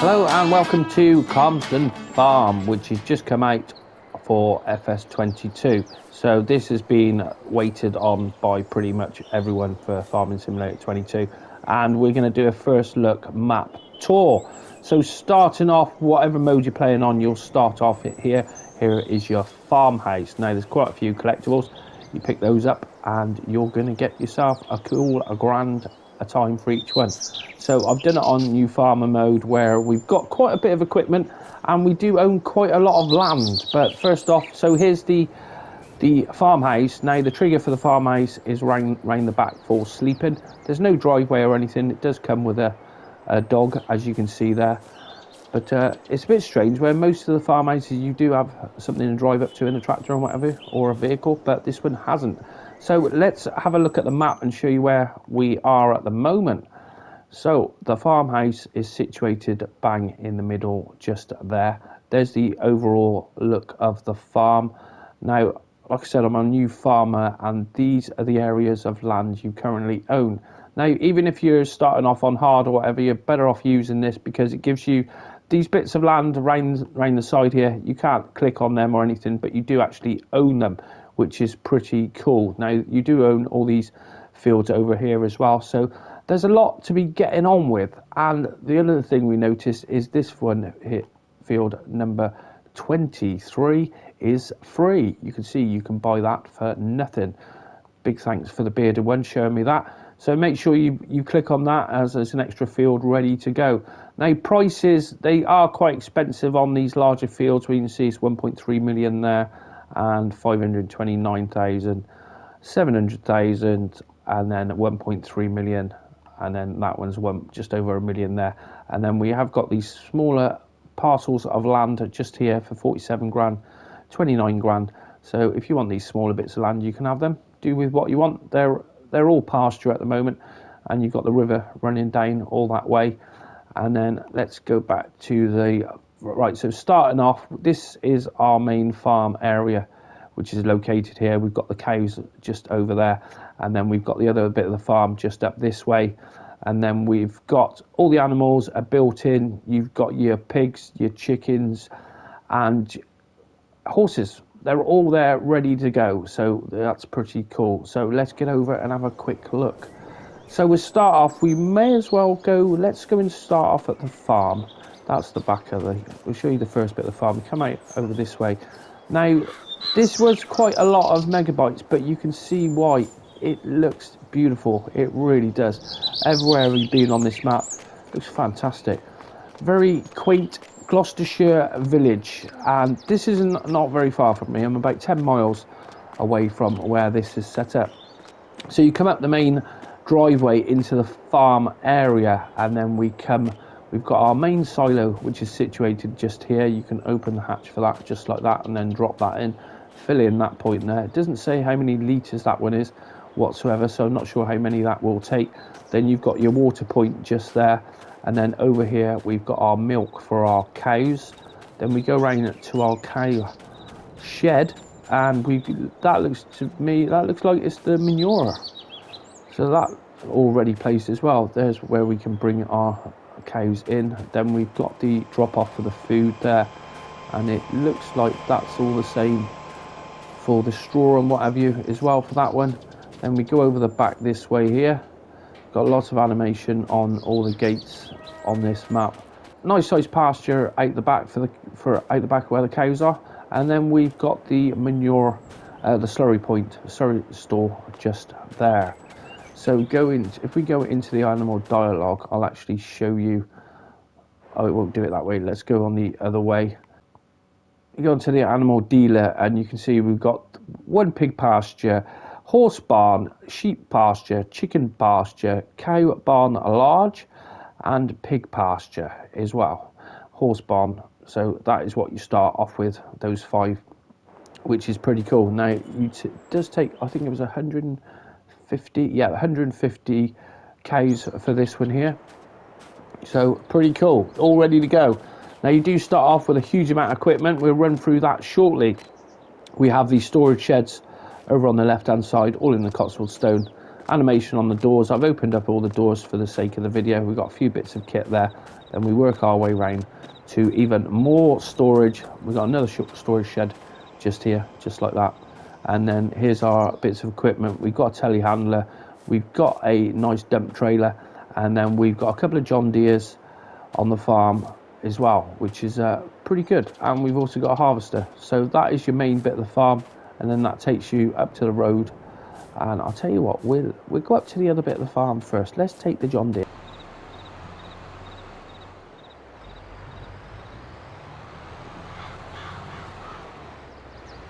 Hello and welcome to Calmsden Farm, which has just come out for Fs22. So this has been waited on by pretty much everyone for Farming Simulator 22, and we're going to do a first look map tour. So starting off, whatever mode you're playing on, you'll start off here. Here is your farmhouse. Now there's quite a few collectibles. You pick those up and you're going to get yourself a grand a time for each one. So I've done it on new farmer mode where we've got quite a bit of equipment and we do own quite a lot of land. But first off, so here's the farmhouse. Now the trigger for the farmhouse is round the back for sleeping. There's no driveway or anything. It does come with a dog, as you can see there. But it's a bit strange where most of the farmhouses you do have something to drive up to in a tractor or whatever, or a vehicle, but this one hasn't. So let's have a look at the map and show you where we are at the moment. So the farmhouse is situated bang in the middle, just there. There's the overall look of the farm. Now, like I said, I'm a new farmer and these are the areas of land you currently own. Now, even if you're starting off on hard or whatever, you're better off using this because it gives you these bits of land around the side here. You can't click on them or anything, but you do actually own them, which is pretty cool. Now, you do own all these fields over here as well, so there's a lot to be getting on with. And the other thing we noticed is this one here, field number 23, is free. You can see you can buy that for nothing. Big thanks for the bearded one showing me that. So make sure you click on that as there's an extra field ready to go. Now prices, they are quite expensive on these larger fields where you can see it's 1.3 million there and 529,000, 700,000 and then 1.3 million, and then that one's just over a million there. And then we have got these smaller parcels of land just here for 47 grand, 29 grand. So if you want these smaller bits of land, you can have them. Do with what you want. They're all pasture at the moment, and you've got the river running down all that way. And then let's go back to the right. So starting off, this is our main farm area, which is located here. We've got the cows just over there, and then we've got the other bit of the farm just up this way. And then we've got all the animals are built in. You've got your pigs, your chickens, and horses. They're all there ready to go, so that's pretty cool. So let's get over and have a quick look. So we'll start off, we may as well go, let's go and start off at the farm. That's the back of we'll show you the first bit of the farm. We come out over this way. Now, this was quite a lot of megabytes, but you can see why. It looks beautiful, it really does. Everywhere we've been on this map, looks fantastic. Very quaint Gloucestershire village, and this is not very far from me. I'm about 10 miles away from where this is set up. So you come up the main driveway into the farm area, and then we've got our main silo, which is situated just here. You can open the hatch for that just like that and then drop that in, fill in that point there. It doesn't say how many litres that one is whatsoever, so I'm not sure how many that will take. Then you've got your water point just there, and then over here we've got our milk for our cows. Then we go around to our cow shed, and that looks to me, that looks like it's the manure, so that already placed as well. There's where we can bring our cows in. Then we've got the drop off for the food there, and it looks like that's all the same for the straw and what have you as well for that one. Then we go over the back this way here. Got lots of animation on all the gates on this map. Nice size pasture out the back for out the back where the cows are. And then we've got the manure, the slurry point, slurry store just there. So if we go into the animal dialogue, I'll actually show you. Oh, it won't do it that way. Let's go on the other way. You go into the animal dealer, and you can see we've got one pig pasture, horse barn, sheep pasture, chicken pasture, cow barn large, and pig pasture as well. Horse barn. So that is what you start off with, those 5, which is pretty cool. Now, it does take, I think it was 150 cows for this one here. So pretty cool, all ready to go. Now you do start off with a huge amount of equipment. We'll run through that shortly. We have these storage sheds over on the left hand side, all in the Cotswold stone, animation on the doors. I've opened up all the doors for the sake of the video. We've got a few bits of kit there, then we work our way around to even more storage. We've got another storage shed just here, just like that. And then here's our bits of equipment. We've got a telehandler, we've got a nice dump trailer, and then we've got a couple of John Deeres on the farm as well, which is pretty good. And we've also got a harvester. So that is your main bit of the farm, and then that takes you up to the road. And I'll tell you what, we'll go up to the other bit of the farm first. Let's take the John Deere.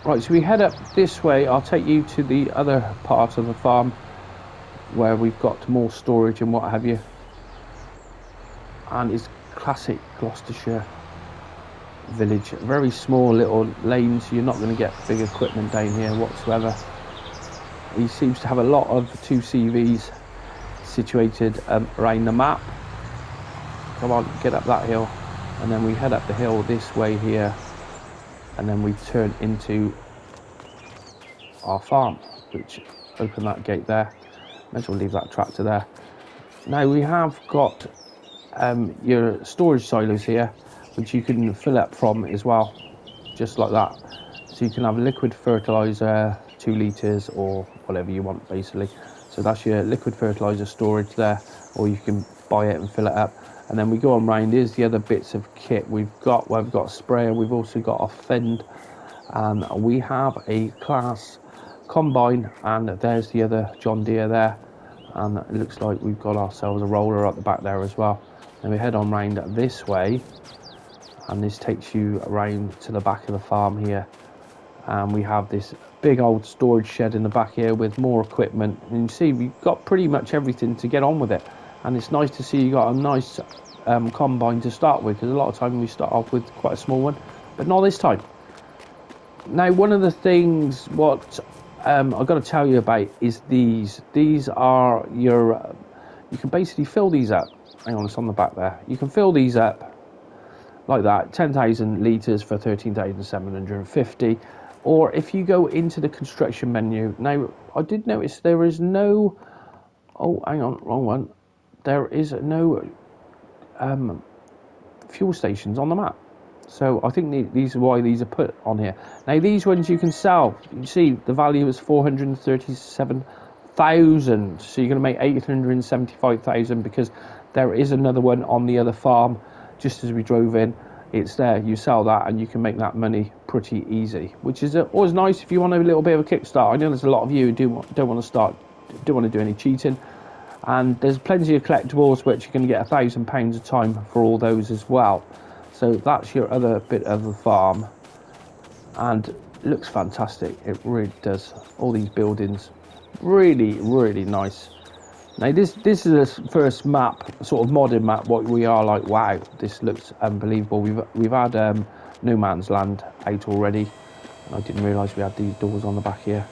Right, so we head up this way. I'll take you to the other part of the farm where we've got more storage and what have you. And it's classic Gloucestershire village. Very small little lanes. You're not going to get big equipment down here whatsoever. He seems to have a lot of 2CVs situated around the map. Come on, get up that hill. And then we head up the hill this way here. And then we turn into our farm, which open that gate there. Might as well leave that tractor there. Now we have got your storage silos here, which you can fill up from as well, just like that. So you can have liquid fertilizer, 2 litres or whatever you want basically. So that's your liquid fertilizer storage there, or you can buy it and fill it up. And then we go on round. Here's the other bits of kit we've got. We've got a sprayer, we've also got a fend, and we have a class combine, and there's the other John Deere there. And it looks like we've got ourselves a roller at the back there as well. And we head on round this way, and this takes you around to the back of the farm here. And we have this big old storage shed in the back here with more equipment. And you see we've got pretty much everything to get on with it. And it's nice to see you got a nice combine to start with, because a lot of time we start off with quite a small one, but not this time. Now, one of the things what I've got to tell you about is these are your you can basically fill these up. Hang on, it's on the back there. You can fill these up like that, 10,000 litres for 13,750. Or if you go into the construction menu, now I did notice there is no, oh hang on, wrong one, there is no fuel stations on the map. So I think these are why these are put on here. Now these ones you can sell. You see the value is 437,000. So you're going to make 875,000, because there is another one on the other farm just as we drove in. It's there. You sell that and you can make that money pretty easy, which is always nice if you want a little bit of a kickstart. I know there's a lot of you who don't want to do any cheating. And there's plenty of collectibles which you're going to get £1,000 a time for all those as well. So that's your other bit of the farm, and it looks fantastic. It really does. All these buildings, really nice. Now this is a first map, sort of modern map. What we are like, wow, this looks unbelievable. We've had no man's land out already. I didn't realise we had these doors on the back here.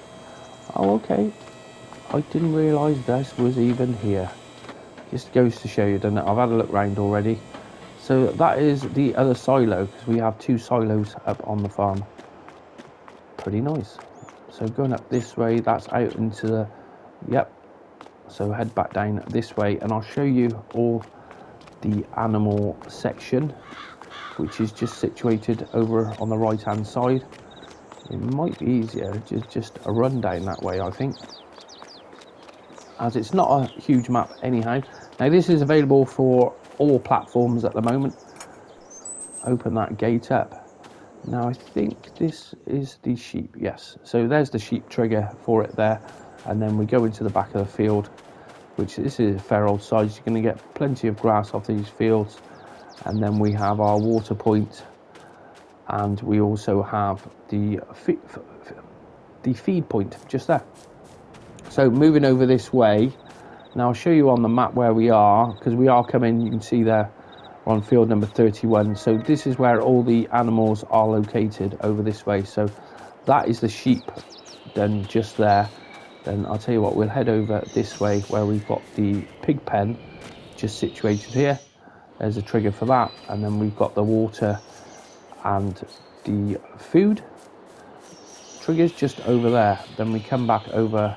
Oh, okay. I didn't realise this was even here. Just goes to show you, doesn't it? I've had a look round already. So that is the other silo, because we have 2 silos up on the farm. Pretty nice. So going up this way, that's out into the, yep. So head back down this way, and I'll show you all the animal section, which is just situated over on the right hand side. It might be easier just a run down that way, I think, as it's not a huge map anyhow. Now this is available for all platforms at the moment. Open that gate up. Now I think this is the sheep, yes. So there's the sheep trigger for it there, and then we go into the back of the field, which this is a fair old size. You're going to get plenty of grass off these fields. And then we have our water point, and we also have the feed point just there. So moving over this way, now I'll show you on the map where we are, because we are coming, you can see there, we're on field number 31. So this is where all the animals are located, over this way. So that is the sheep done just there. Then I'll tell you what, we'll head over this way where we've got the pig pen just situated here. There's a trigger for that, and then we've got the water and the food triggers just over there. Then we come back over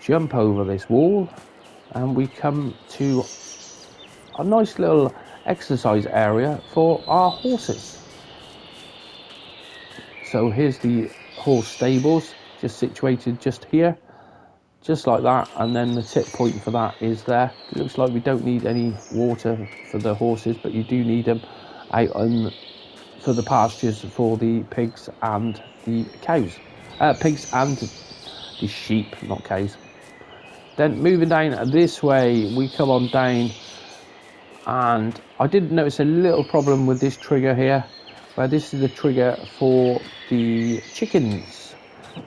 jump over this wall and we come to a nice little exercise area for our horses. So here's the horse stables, just situated just here, just like that, and then the tip point for that is there. It looks like we don't need any water for the horses, but you do need them out on for the pastures for the pigs and the cows. Pigs and the sheep, not cows. Then moving down this way, we come on down, and I did notice a little problem with this trigger here, where this is the trigger for the chickens,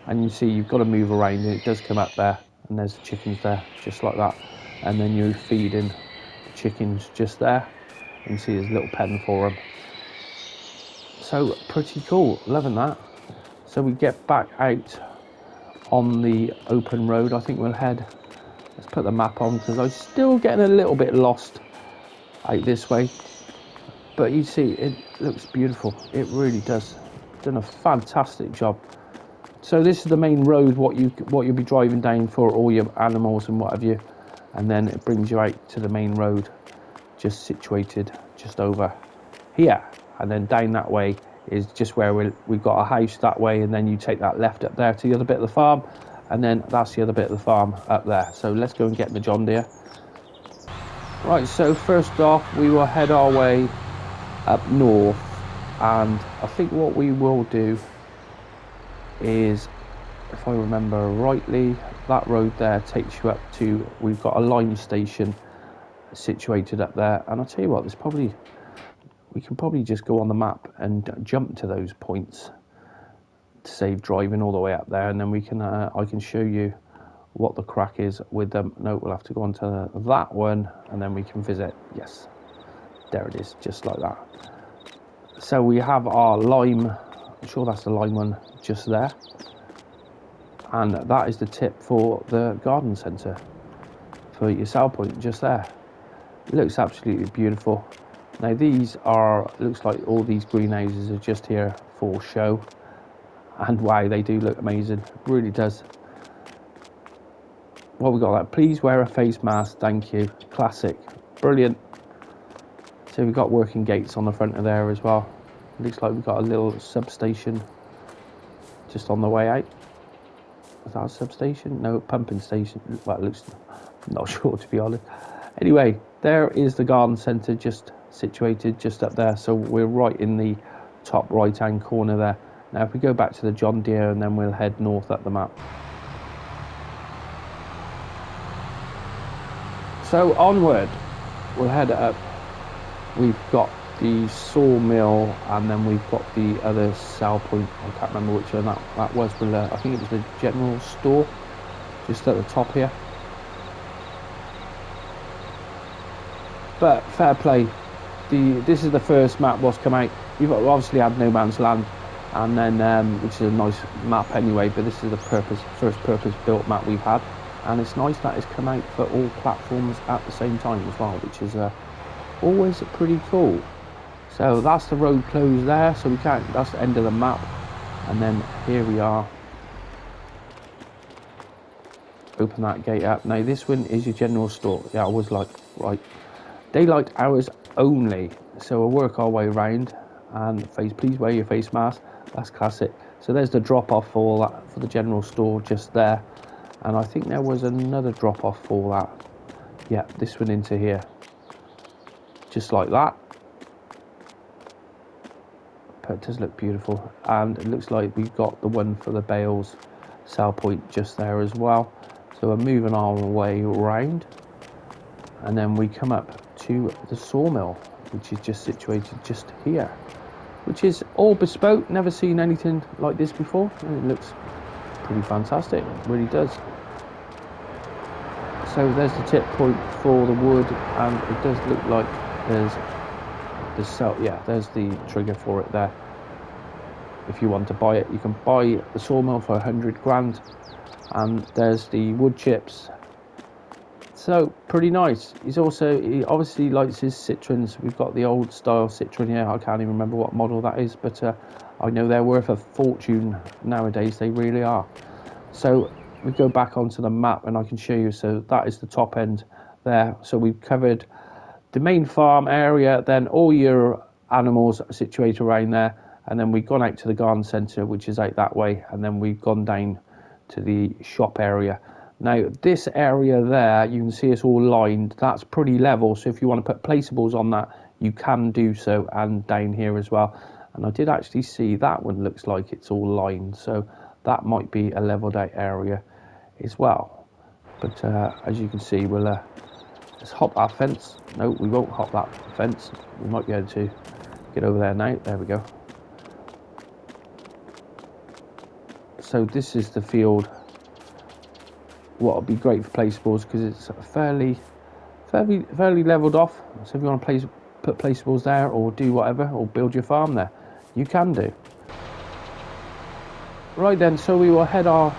and you see you've got to move around and it does come up there, and there's the chickens there just like that, and then you're feeding the chickens just there, and you see there's a little pen for them. So pretty cool, loving that. So we get back out on the open road. I think we'll head, let's put the map on because I'm still getting a little bit lost out this way, but you see it looks beautiful, it really does. Done a fantastic job. So this is the main road, what you'll be driving down for all your animals and what have you, and then it brings you out to the main road, just situated just over here, and then down that way is just where we've got a house that way, and then you take that left up there to the other bit of the farm, and then that's the other bit of the farm up there. So let's go and get the John Deere. Right, so first off we will head our way up north, and I think what we will do is, if I remember rightly, that road there takes you up to, we've got a lime station situated up there, and I'll tell you what, we can probably just go on the map and jump to those points to save driving all the way up there, and then we can I can show you what the crack is with them. No, we'll have to go on to that one and then we can visit. Yes, there it is, just like that. So we have our lime, I'm sure that's the lime one just there, and that is the tip for the garden centre for your sale point just there. It looks absolutely beautiful. Now these are, looks like all these greenhouses are just here for show, and wow, they do look amazing, really does. What we got that, please wear a face mask, thank you, classic, brilliant. So we've got working gates on the front of there as well. It looks like we've got a little substation just on the way out. Is that a substation? No, pumping station. Well, it looks, I'm not sure to be honest. Anyway, there is the garden centre just situated just up there. So we're right in the top right hand corner there. Now if we go back to the John Deere and then we'll head north up the map. So onward, we'll head up. We've got the sawmill, and then we've got the other sale point. I can't remember which one that was. I think it was the general store, just at the top here. But fair play. This is the first map what's come out. You've obviously had No Man's Land, and then which is a nice map anyway. But this is the first purpose-built map we've had, and it's nice that it's come out for all platforms at the same time as well, which is always pretty cool. So that's the road closed there, so we can't, that's the end of the map. And then here we are. Open that gate up. Now this one is your general store. Yeah, I was like, right, daylight hours only. So we'll work our way around, and please wear your face mask. That's classic. So there's the drop off for all that, for the general store just there. And I think there was another drop off for that. Yeah, this one into here. Just like that. But it does look beautiful, and it looks like we've got the one for the bales sale point just there as well. So we're moving our way around, and then we come up to the sawmill, which is just situated just here, which is all bespoke. Never seen anything like this before, and it looks pretty fantastic, it really does. So there's the tip point for the wood, and it does look like there's the trigger for it there. If you want to buy it, you can buy the sawmill for 100 grand, and there's the wood chips. So pretty nice. He obviously likes his Citroens. We've got the old style Citroen here. I can't even remember what model that is, but I know they're worth a fortune nowadays. They really are. So we go back onto the map and I can show you. So that is the top end there. So we've covered the main farm area, then all your animals are situated around there, and then we've gone out to the garden centre, which is out that way, and then we've gone down to the shop area. Now this area there, you can see it's all lined. That's pretty level, so if you want to put placeables on that, you can do so, and down here as well. And I did actually see that one looks like it's all lined, so that might be a leveled out area as well. But as you can see, we'll let's hop that fence. No, we won't hop that fence. We might be able to get over there now. There we go. So this is the field. What would be great for placeables, because it's fairly leveled off. So if you want to put placeables there, or do whatever, or build your farm there, you can do. Right then, so we will head out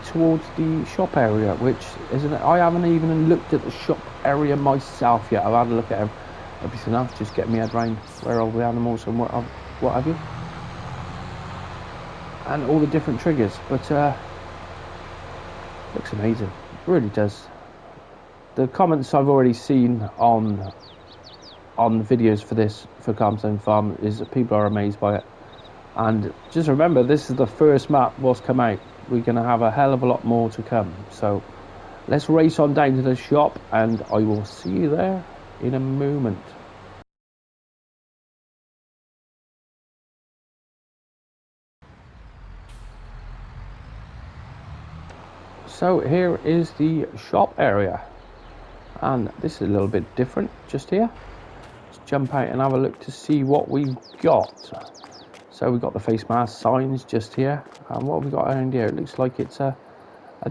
towards the shop area, which isn't. I haven't even looked at the shop area myself yet. I've had a look at everything else, just get my head around where all the animals and what have you, and all the different triggers. But looks amazing, it really does. The comments I've already seen on videos for Calmsden Farm is that people are amazed by it. And just remember, this is the first map what's come out. We're going to have a hell of a lot more to come. So let's race on down to the shop, and I will see you there in a moment. So here is the shop area, and this is a little bit different just here. Let's jump out and have a look to see what we've got. So we've got the face mask signs just here, and what have we got around here? It looks like it's a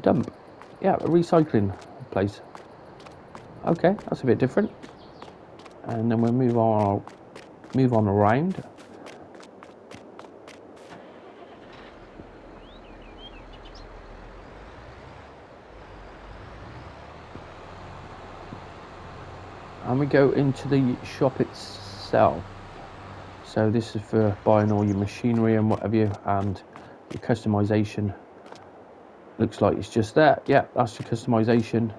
dump. Yeah, a recycling place. Okay, that's a bit different. And then we'll move on around. And we go into the shop itself. So this is for buying all your machinery and what have you, and your customization. Looks like it's just there. Yeah, that's your customization.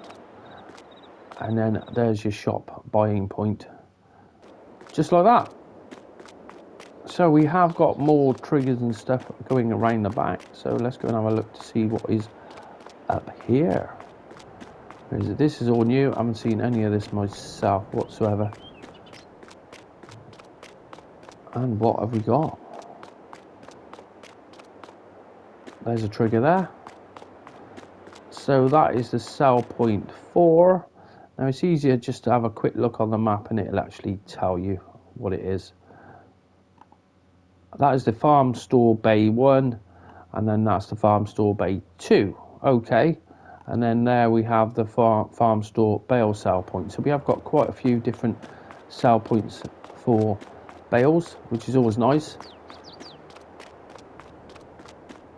And then there's your shop buying point. Just like that. So we have got more triggers and stuff going around the back. So let's go and have a look to see what is up here. This is all new. I haven't seen any of this myself whatsoever. And what have we got? There's a trigger there. So that is the sell point 4. Now it's easier just to have a quick look on the map and it'll actually tell you what it is. That is the farm store bay 1, and then that's the farm store bay 2. Okay, and then there we have the farm store bale sell point. So we have got quite a few different sell points for bales, which is always nice.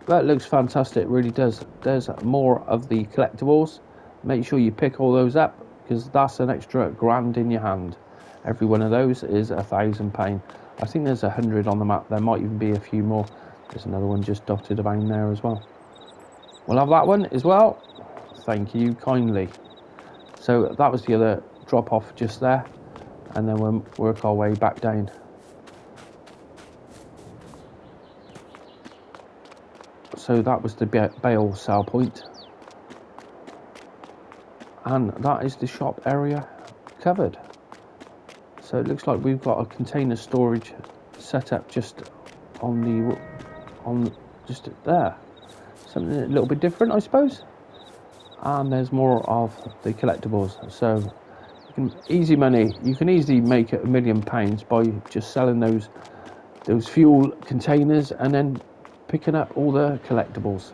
That looks fantastic, it really does. There's more of the collectibles. Make sure you pick all those up, because that's an extra grand in your hand. Every one of those is £1,000. I think there's 100 on the map. There might even be a few more. There's another one just dotted around there as well. We'll have that one as well. Thank you kindly. So that was the other drop off just there, and then we'll work our way back down. So that was the bale sell point, and that is the shop area covered. So it looks like we've got a container storage set up just just there. Something a little bit different, I suppose. And there's more of the collectibles. So you can easy money. You can easily make £1 million by just selling those fuel containers and then picking up all the collectibles.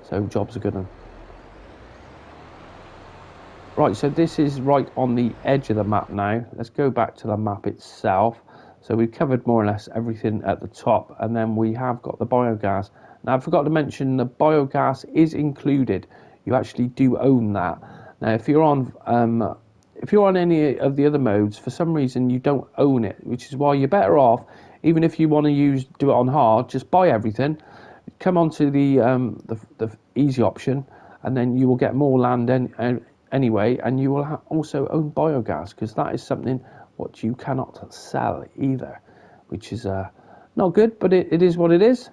So job's a good one. Right, so this is right on the edge of the map now. Let's go back to the map itself. So we've covered more or less everything at the top, and then we have got the biogas. Now I forgot to mention the biogas is included. You actually do own that. Now if you're on any of the other modes, for some reason you don't own it, which is why you're better off, even if you want to do it on hard, just buy everything. Come onto the easy option, and then you will get more land anyway, and you will also own biogas, because that is something what you cannot sell either, which is not good, but it is what it is.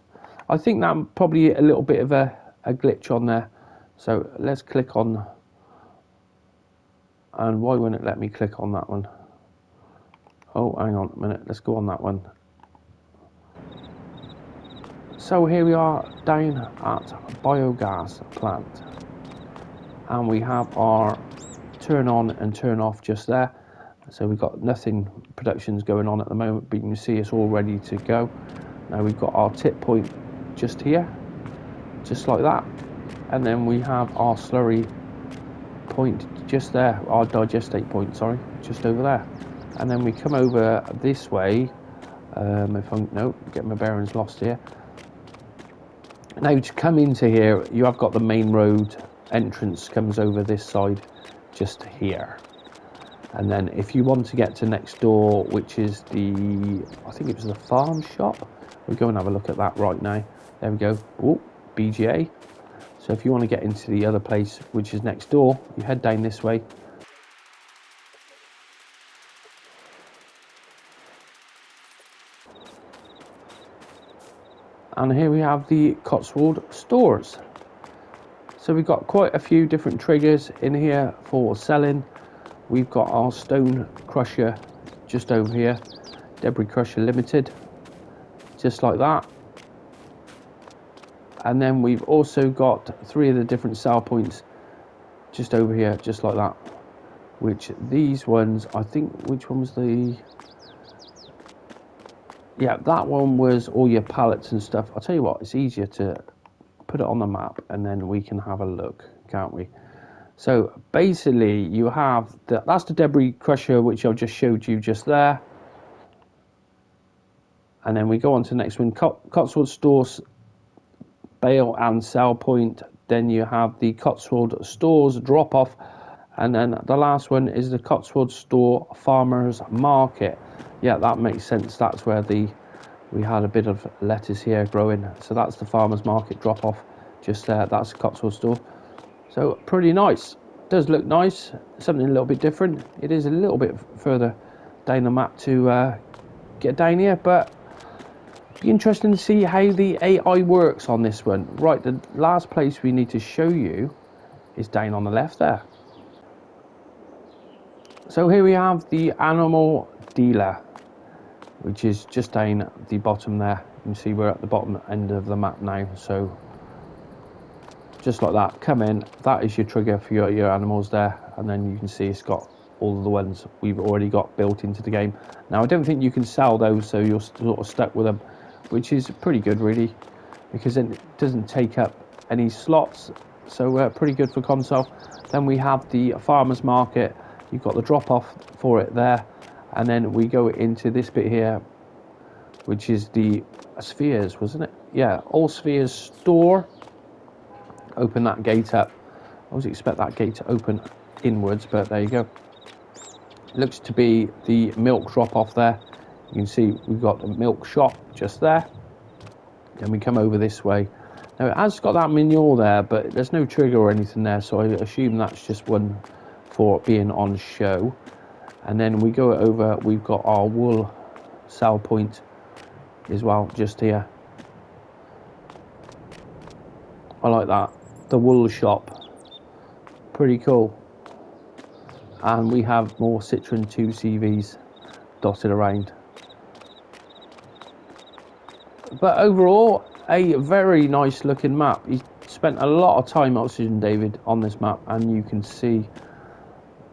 I think that probably a little bit of a glitch on there. So let's click on, and why won't it let me click on that one? Oh, hang on a minute, let's go on that one. So here we are down at biogas plant, and we have our turn on and turn off just there. So we've got nothing productions going on at the moment, but you can see it's all ready to go. Now we've got our tip point just here, just like that, and then we have our slurry point just there, our digestate point, sorry, just over there. And then we come over this way, if I'm, no, get my bearings lost here. Now to come into here, you have got the main road entrance comes over this side, just here. And then if you want to get to next door, which is the, I think it was the farm shop, we'll go and have a look at that right now. There we go. Ooh, BGA. So if you want to get into the other place, which is next door, you head down this way. And here we have the Cotswold stores. So we've got quite a few different triggers in here for selling. We've got our stone crusher just over here, debris crusher limited, just like that. And then we've also got 3 of the different sale points just over here, just like that. Which these ones, I think, which one was the... Yeah, that one was all your pallets and stuff. I'll tell you what, it's easier to put it on the map and then we can have a look, can't we? So basically you have, that's the debris crusher, which I've just showed you just there. And then we go on to the next one, Cotswold Stores bale and sell point. Then you have the Cotswold Stores drop off. And then the last one is the Cotswold Store Farmers Market. Yeah, that makes sense. That's where we had a bit of lettuce here growing. So that's the Farmers Market drop off just there. That's the Cotswold Store. So pretty nice. Does look nice. Something a little bit different. It is a little bit further down the map to get down here, but be interesting to see how the AI works on this one. Right, the last place we need to show you is down on the left there. So here we have the animal dealer, which is just down the bottom there. You can see we're at the bottom end of the map now. So just like that, come in, that is your trigger for your animals there, and then you can see it's got all of the ones we've already got built into the game. Now I don't think you can sell those, so you're sort of stuck with them, which is pretty good really, because it doesn't take up any slots, so pretty good for console. Then we have the farmers market. You've got the drop off for it there, and then we go into this bit here, which is the spheres, wasn't it? Yeah, all spheres store. Open that gate up. I always expect that gate to open inwards, but there you go. Looks to be the milk drop off there. You can see we've got the milk shop just there. Then we come over this way. Now it has got that manure there, but there's no trigger or anything there, so I assume that's just one for being on show. And then we go over, we've got our wool sell point as well, just here. I like that, the wool shop, pretty cool. And we have more Citroen 2 CVs dotted around. But overall, a very nice looking map. He spent a lot of time, Oxygendavid, on this map, and you can see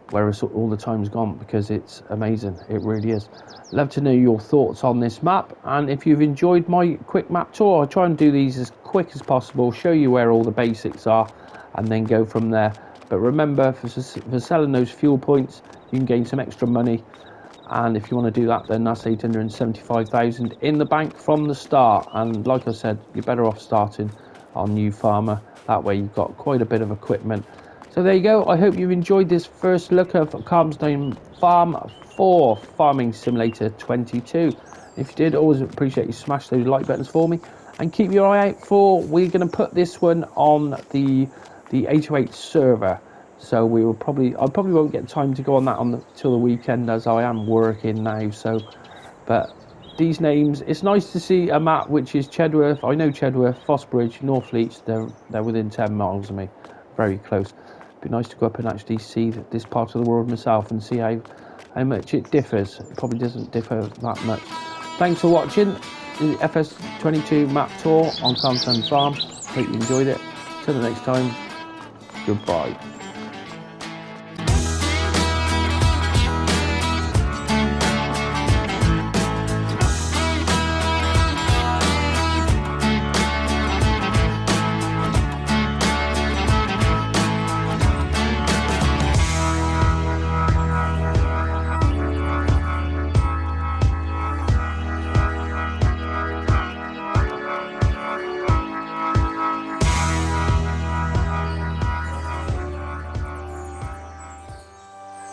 where all the time's gone, because it's amazing. It really is. Love to know your thoughts on this map, and if you've enjoyed my quick map tour, I'll try and do these as quick as possible, show you where all the basics are, and then go from there. But remember, for selling those fuel points, you can gain some extra money, and if you want to do that, then that's 875,000 in the bank from the start. And like I said, you're better off starting on New Farmer. That way you've got quite a bit of equipment. So there you go. I hope you've enjoyed this first look of Calmsden Farm for Farming Simulator 22. If you did, always appreciate you smash those like buttons for me. and keep your eye out for, we're going to put this one on the 808 server. So I probably won't get time to go on that till the weekend, as I am working now. So, but these names, it's nice to see a map which is Chedworth. I know Chedworth, Fossbridge, Northleach. They're within 10 miles of me, very close. It'd be nice to go up and actually see this part of the world myself and see how much it differs. It probably doesn't differ that much. Thanks for watching the Fs22 map tour on Calmsden Farm. Hope you enjoyed it. Till the next time, goodbye.